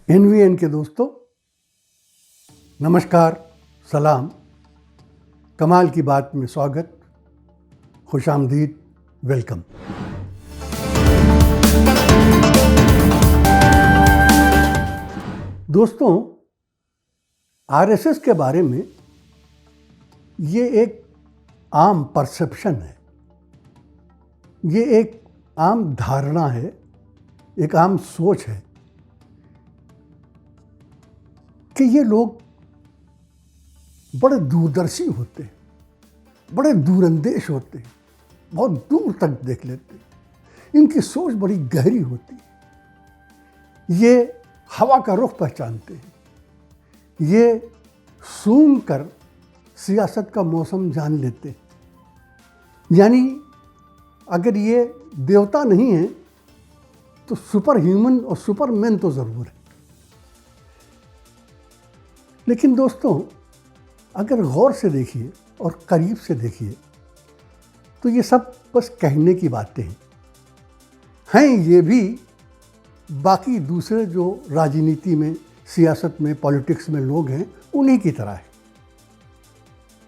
NVN के दोस्तों, नमस्कार, सलाम। कमाल की बात में स्वागत, खुशामदीद, वेलकम। दोस्तों, आरएसएस के बारे में ये एक आम परसेप्शन है, ये एक आम धारणा है, एक आम सोच है कि ये लोग बड़े दूरदर्शी होते हैं, बड़े दूरंदेश होते हैं, बहुत दूर तक देख लेते हैं। इनकी सोच बड़ी गहरी होती है। ये हवा का रुख पहचानते हैं, ये सूंघ कर सियासत का मौसम जान लेते हैं। यानी अगर ये देवता नहीं है तो सुपर ह्यूमन और सुपरमैन तो ज़रूर है। लेकिन दोस्तों, अगर गौर से देखिए और करीब से देखिए तो ये सब बस कहने की बातें हैं। ये भी बाकी दूसरे जो राजनीति में, सियासत में, पॉलिटिक्स में लोग हैं उन्हीं की तरह है।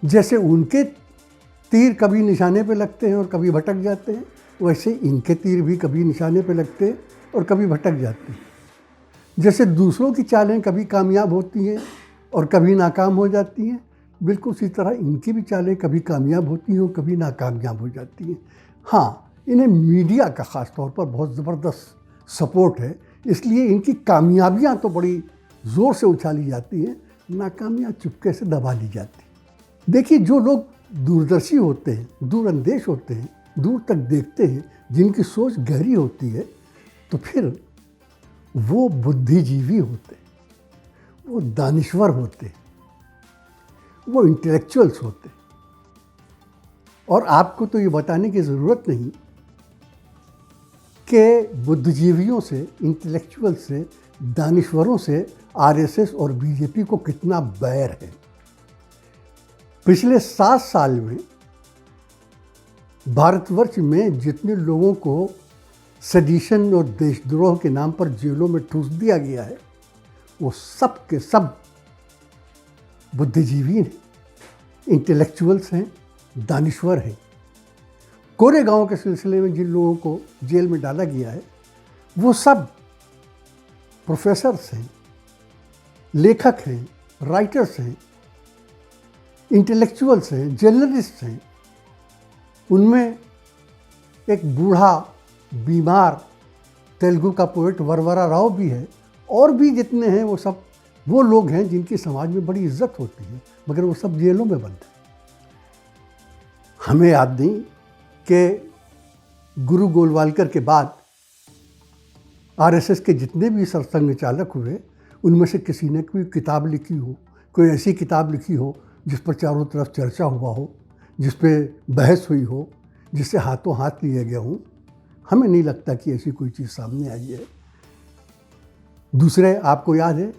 जैसे उनके तीर कभी निशाने पे लगते हैं और कभी भटक जाते हैं, वैसे इनके तीर भी कभी निशाने पे लगते हैं और कभी भटक जाते हैं। जैसे दूसरों की चालें कभी कामयाब होती हैं और कभी नाकाम हो जाती हैं, बिल्कुल उसी तरह इनकी भी चालें कभी कामयाब होती हैं और कभी नाकामयाब हो जाती हैं। हाँ, इन्हें मीडिया का ख़ास तौर पर बहुत ज़बरदस्त सपोर्ट है, इसलिए इनकी कामयाबियाँ तो बड़ी ज़ोर से उछाली जाती हैं, नाकामियाँ चुपके से दबा ली जाती हैं। देखिए, जो लोग दूरदर्शी होते हैं, दूरअंदेश होते हैं, दूर तक देखते हैं, जिनकी सोच गहरी होती है, तो फिर वो बुद्धिजीवी होते हैं, वो दानिश्वर होते हैं, वो इंटेलेक्चुअल्स होते हैं। और आपको तो ये बताने की ज़रूरत नहीं कि बुद्धिजीवियों से, इंटेलेक्चुअल से, दानिश्वरों से आरएसएस और बीजेपी को कितना बैर है। पिछले 7 साल में भारतवर्ष में जितने लोगों को सेडिशन और देशद्रोह के नाम पर जेलों में ठूस दिया गया है, वो सब के सब बुद्धिजीवी हैं, इंटेलेक्चुअल्स हैं, दानिश्वर हैं। कोरेगांव के सिलसिले में जिन लोगों को जेल में डाला गया है, वो सब प्रोफेसर्स हैं, लेखक हैं, राइटर्स हैं, इंटेलेक्चुअल्स हैं, जर्नलिस्ट हैं। उनमें एक बूढ़ा बीमार तेलुगु का पोएट वरवरा राव भी है, और भी जितने हैं वो सब वो लोग हैं जिनकी समाज में बड़ी इज्जत होती है, मगर वो सब जेलों में बंद हैं। हमें याद नहीं कि गुरु गोलवालकर के बाद आरएसएस के जितने भी सरसंघ चालक हुए, उनमें से किसी ने कोई किताब लिखी हो, कोई ऐसी किताब लिखी हो जिस पर चारों तरफ चर्चा हुआ हो, जिस पे बहस हुई हो, जिससे हाथों हाथ लिए गए हों। हमें नहीं लगता कि ऐसी कोई चीज़ सामने आई है। दूसरे, आपको याद है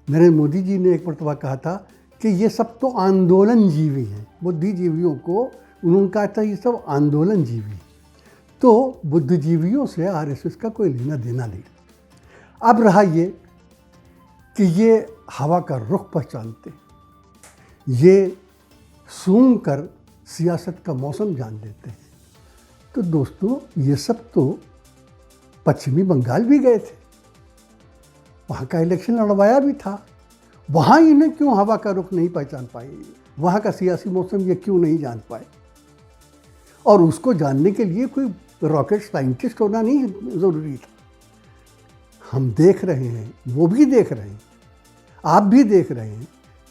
नरेंद्र मोदी जी ने एक मरतबा कहा था कि ये सब तो आंदोलन जीवी हैं। बुद्धिजीवियों को उन्होंने कहा था ये सब आंदोलन जीवी। तो बुद्धिजीवियों से आरएसएस का कोई लेना देना नहीं। अब रहा ये कि ये हवा का रुख पहचानते, ये सूंघ कर सियासत का मौसम जान लेते हैं। तो दोस्तों, ये सब तो पश्चिमी बंगाल भी गए थे, वहाँ का इलेक्शन लड़वाया भी था। वहाँ इन्हें क्यों हवा का रुख नहीं पहचान पाए, वहाँ का सियासी मौसम ये क्यों नहीं जान पाए? और उसको जानने के लिए कोई रॉकेट साइंटिस्ट होना नहीं ज़रूरी था। हम देख रहे हैं, वो भी देख रहे हैं, आप भी देख रहे हैं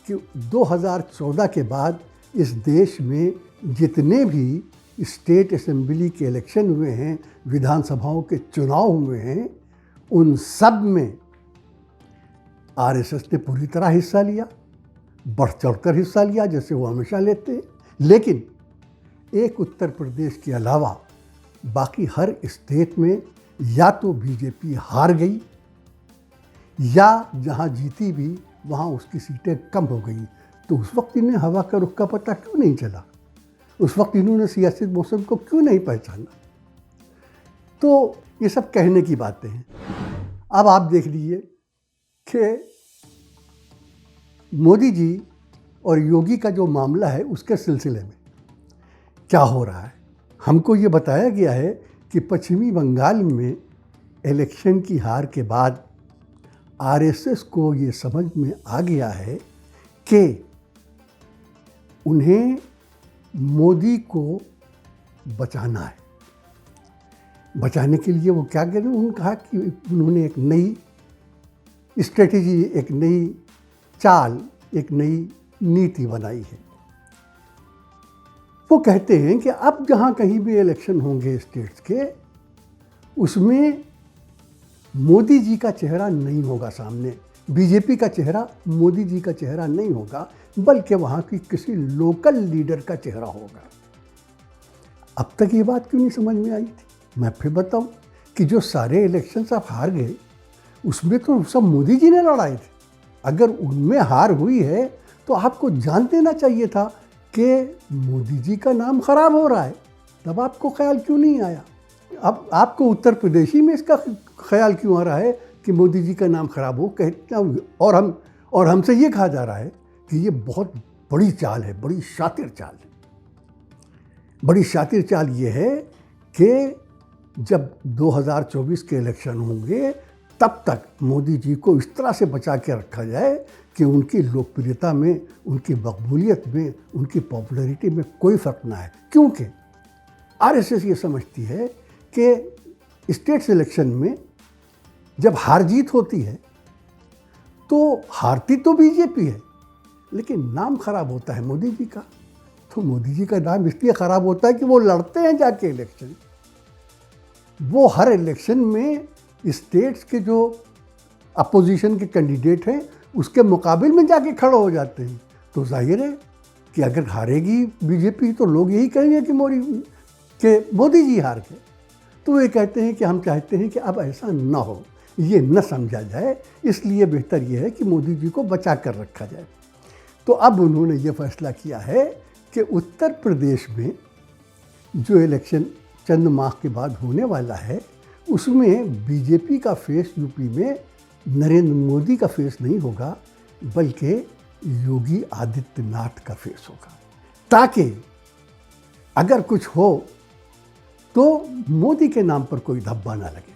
कि 2014 के बाद इस देश में जितने भी स्टेट असेंबली के इलेक्शन हुए हैं, विधानसभाओं के चुनाव हुए हैं, उन सब में आरएसएस ने पूरी तरह हिस्सा लिया, बढ़ चढ़कर हिस्सा लिया, जैसे वो हमेशा लेते हैं। लेकिन एक उत्तर प्रदेश के अलावा बाकी हर स्टेट में या तो बीजेपी हार गई, या जहां जीती भी वहां उसकी सीटें कम हो गई। तो उस वक्त इन्हें हवा का रुख का पता क्यों नहीं चला? उस वक्त इन्होंने सियासी मौसम को क्यों नहीं पहचाना? तो ये सब कहने की बातें हैं। अब आप देख लीजिए कि मोदी जी और योगी का जो मामला है उसके सिलसिले में क्या हो रहा है। हमको ये बताया गया है कि पश्चिमी बंगाल में इलेक्शन की हार के बाद आरएसएस को ये समझ में आ गया है कि उन्हें मोदी को बचाना है। बचाने के लिए वो क्या करें, उन्होंने कहा कि उन्होंने एक नई स्ट्रेटेजी, एक नई चाल, एक नई नीति बनाई है। वो कहते हैं कि अब जहाँ कहीं भी इलेक्शन होंगे स्टेट्स के, उसमें मोदी जी का चेहरा नहीं होगा सामने, बीजेपी का चेहरा, मोदी जी का चेहरा नहीं होगा, बल्कि वहाँ की किसी लोकल लीडर का चेहरा होगा। अब तक ये बात क्यों नहीं समझ में आई थी? मैं फिर बताऊं कि जो सारे इलेक्शंस आप हार गए, उसमें तो सब मोदी जी ने लड़ाए थे। अगर उनमें हार हुई है तो आपको जान देना चाहिए था कि मोदी जी का नाम खराब हो रहा है। तब आपको ख्याल क्यों नहीं आया? अब आपको उत्तर प्रदेश ही में इसका ख्याल क्यों आ रहा है कि मोदी जी का नाम खराब हो? कहते और हमसे ये कहा जा रहा है कि ये बहुत बड़ी चाल है, बड़ी शातिर चाल है। बड़ी शातिर चाल ये है कि जब 2024 के इलेक्शन होंगे तब तक मोदी जी को इस तरह से बचा के रखा जाए कि उनकी लोकप्रियता में, उनकी मकबूलियत में, उनकी पॉपुलैरिटी में कोई फ़र्क ना है। क्योंकि आरएसएस ये समझती है कि स्टेट्स इलेक्शन में जब हार जीत होती है तो हारती तो बीजेपी है, लेकिन नाम खराब होता है मोदी जी का। तो मोदी जी का नाम इसलिए खराब होता है कि वो लड़ते हैं जाके इलेक्शन। वो हर इलेक्शन में स्टेट्स के जो अपोजिशन के कैंडिडेट हैं उसके मुकाबले में जाके खड़े हो जाते हैं। तो जाहिर है कि अगर हारेगी बीजेपी तो लोग यही कहेंगे कि मोदी जी हार गए। तो ये कहते हैं कि हम चाहते हैं कि अब ऐसा ना हो, ये न समझा जाए, इसलिए बेहतर ये है कि मोदी जी को बचा कर रखा जाए। तो अब उन्होंने ये फैसला किया है कि उत्तर प्रदेश में जो इलेक्शन चंद माह के बाद होने वाला है उसमें बीजेपी का फेस यूपी में नरेंद्र मोदी का फेस नहीं होगा, बल्कि योगी आदित्यनाथ का फेस होगा, ताकि अगर कुछ हो तो मोदी के नाम पर कोई धब्बा ना लगे।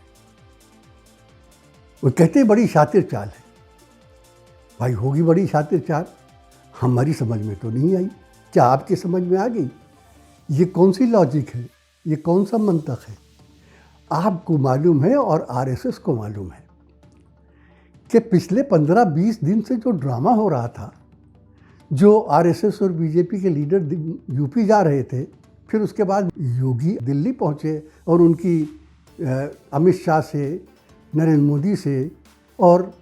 वो कहते बड़ी शातिर चाल है। भाई होगी बड़ी शातिर चाल, हमारी समझ में तो नहीं आई। क्या आपकी समझ में आ गई? ये कौन सी लॉजिक है? ये कौन सा मंतक है? आपको मालूम है और आरएसएस को मालूम है कि पिछले 15-20 दिन से जो ड्रामा हो रहा था, जो आरएसएस और बीजेपी के लीडर यूपी जा रहे थे, फिर उसके बाद योगी दिल्ली पहुंचे और उनकी अमित शाह से, नरेंद्र मोदी से और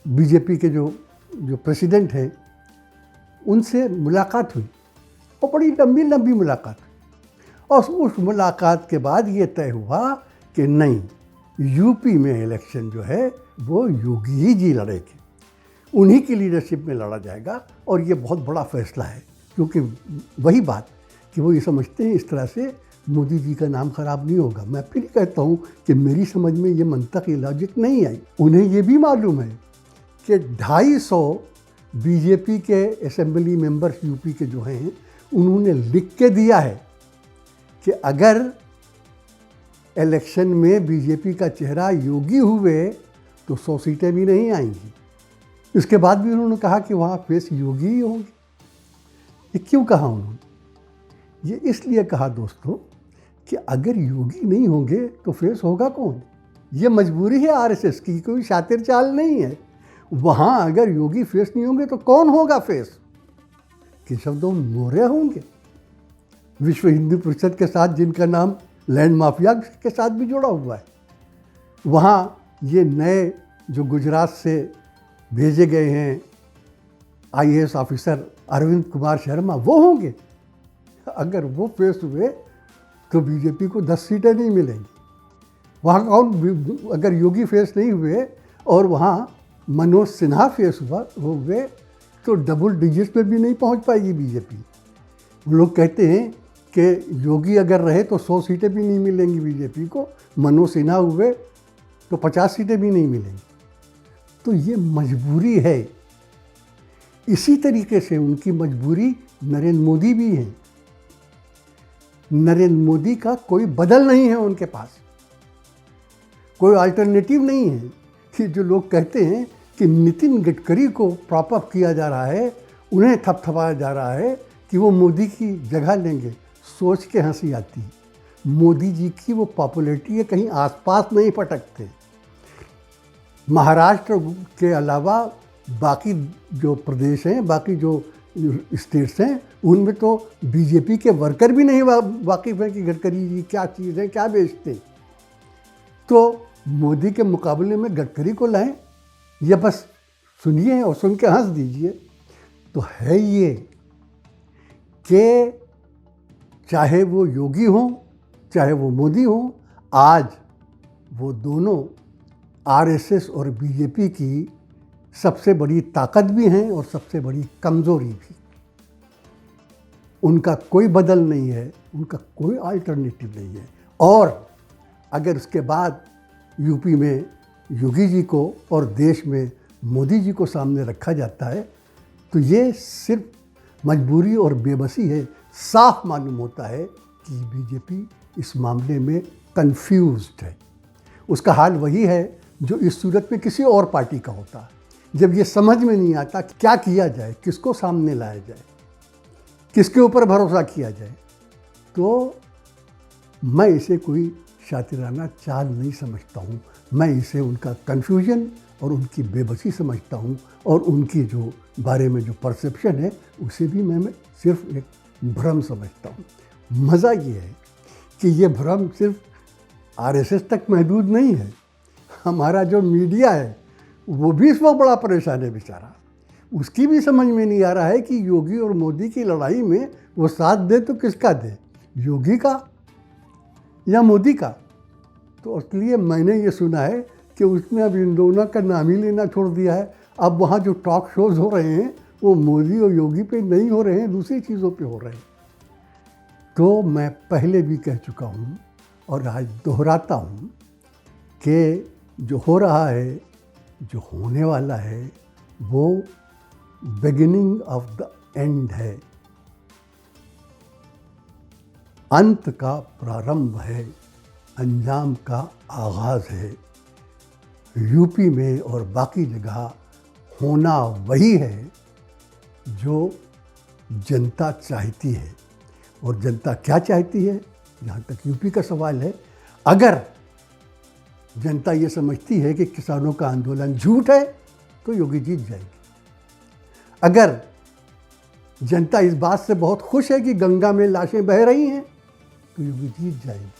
बीजेपी के जो प्रेसिडेंट हैं उनसे मुलाकात हुई, और बड़ी लंबी मुलाकात। और उस मुलाकात के बाद ये तय हुआ कि नहीं, यूपी में इलेक्शन जो है वो योगी ही जी लड़ेंगे, उन्हीं की लीडरशिप में लड़ा जाएगा। और ये बहुत बड़ा फैसला है, क्योंकि वही बात कि वो ये समझते हैं इस तरह से मोदी जी का नाम खराब नहीं होगा। मैं फिर कहता हूँ कि मेरी समझ में ये मंतक, ये लॉजिक नहीं आई। उन्हें ये भी मालूम है कि 250 बीजेपी के असेंबली मेंबर्स यूपी के जो हैं, उन्होंने लिख के दिया है कि अगर इलेक्शन में बीजेपी का चेहरा योगी हुए तो 100 सीटें भी नहीं आएंगी। इसके बाद भी उन्होंने कहा कि वहाँ फेस योगी ही होंगे। ये क्यों कहा उन्होंने? ये इसलिए कहा दोस्तों कि अगर योगी नहीं होंगे तो फेस होगा कौन? ये मजबूरी है आरएसएस की, कोई शातिर चाल नहीं है। वहाँ अगर योगी फेस नहीं होंगे तो कौन होगा फेस? केशव मौर्य होंगे, विश्व हिंदू परिषद के साथ, जिनका नाम लैंड माफिया के साथ भी जुड़ा हुआ है। वहाँ ये नए जो गुजरात से भेजे गए हैं आईएएस ऑफिसर अरविंद कुमार शर्मा, वो होंगे। अगर वो फेस हुए तो बीजेपी को 10 सीटें नहीं मिलेंगी। वहाँ कौन, अगर योगी फेस नहीं हुए और वहाँ मनोज सिन्हा फेस हुए तो डबल डिजिट में भी नहीं पहुँच पाएगी बीजेपी। लोग कहते हैं कि योगी अगर रहे तो 100 सीटें भी नहीं मिलेंगी बीजेपी को, मनोज सिन्हा हुए तो 50 सीटें भी नहीं मिलेंगी। तो ये मजबूरी है। इसी तरीके से उनकी मजबूरी नरेंद्र मोदी भी है। नरेंद्र मोदी का कोई बदल नहीं है उनके पास, कोई अल्टरनेटिव नहीं है। कि जो लोग कहते हैं कि नितिन गडकरी को प्रॉप अप किया जा रहा है, उन्हें थपथपाया जा रहा है कि वो मोदी की जगह लेंगे, सोच के हंसी आती है। मोदी जी की वो पॉपुलैरिटी है कहीं आसपास नहीं पटकते। महाराष्ट्र के अलावा बाकी जो प्रदेश हैं, बाकी जो स्टेट्स हैं, उनमें तो बीजेपी के वर्कर भी नहीं वाकिफ़ हैं कि गडकरी जी क्या चीज़ है, क्या बेचते। तो मोदी के मुकाबले में गडकरी को लाएं या बस सुनिए और सुन के हंस दीजिए। तो है ये कि चाहे वो योगी हों चाहे वो मोदी हों, आज वो दोनों आरएसएस और बीजेपी की सबसे बड़ी ताकत भी हैं और सबसे बड़ी कमज़ोरी भी। उनका कोई बदल नहीं है, उनका कोई अल्टरनेटिव नहीं है। और अगर उसके बाद यूपी में योगी जी को और देश में मोदी जी को सामने रखा जाता है तो ये सिर्फ मजबूरी और बेबसी है। साफ मालूम होता है कि बीजेपी इस मामले में कंफ्यूज्ड है। उसका हाल वही है जो इस सूरत में किसी और पार्टी का होता है, जब ये समझ में नहीं आता क्या किया जाए, किसको सामने लाया जाए, किसके ऊपर भरोसा किया जाए। तो मैं इसे कोई शातिराना चाल नहीं समझता हूँ, मैं इसे उनका कन्फ्यूजन और उनकी बेबसी समझता हूँ। और उनकी जो बारे में जो परसेप्शन है उसे भी मैं सिर्फ एक भ्रम समझता हूँ। मज़ा ये है कि ये भ्रम सिर्फ आरएसएस तक महदूद नहीं है। हमारा जो मीडिया है वो भी इस वक्त बड़ा परेशान है बेचारा। उसकी भी समझ में नहीं आ रहा है कि योगी और मोदी की लड़ाई में वो साथ दे तो किसका दे, योगी का या मोदी का। तो इसलिए मैंने ये सुना है कि उसने अब इन दोनों का नाम ही लेना छोड़ दिया है। अब वहाँ जो टॉक शोज़ हो रहे हैं वो मोदी और योगी पे नहीं हो रहे हैं, दूसरी चीज़ों पे हो रहे हैं। तो मैं पहले भी कह चुका हूँ और आज दोहराता हूँ कि जो हो रहा है, जो होने वाला है, वो बिगिनिंग ऑफ द एंड है, अंत का प्रारंभ है, अंजाम का आगाज़ है। यूपी में और बाकी जगह होना वही है जो जनता चाहती है। और जनता क्या चाहती है, जहाँ तक यूपी का सवाल है, अगर जनता ये समझती है कि किसानों का आंदोलन झूठ है तो योगी जीत जाएगी। अगर जनता इस बात से बहुत खुश है कि गंगा में लाशें बह रही हैं तो योगी जीत जाएगी।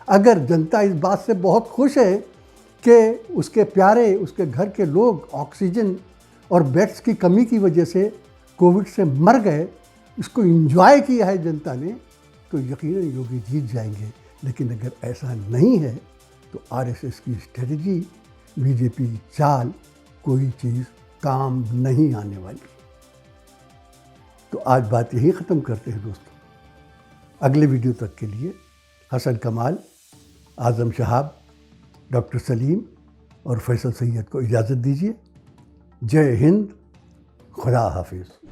अगर जनता इस बात से बहुत खुश है कि उसके प्यारे, उसके घर के लोग ऑक्सीजन और बेड्स की कमी की वजह से कोविड से मर गए, इसको एंजॉय किया है जनता ने, तो यकीनन योगी जीत जाएंगे। लेकिन अगर ऐसा नहीं है तो आरएसएस की स्ट्रेटजी, बीजेपी की चाल, कोई चीज़ काम नहीं आने वाली। तो आज बात यही ख़त्म करते हैं दोस्तों। अगले वीडियो तक के लिए हसन कमाल, आज़म शहाब, डॉक्टर सलीम और फैसल सैयद को इजाज़त दीजिए। जय हिंद, खुदा हाफिज़।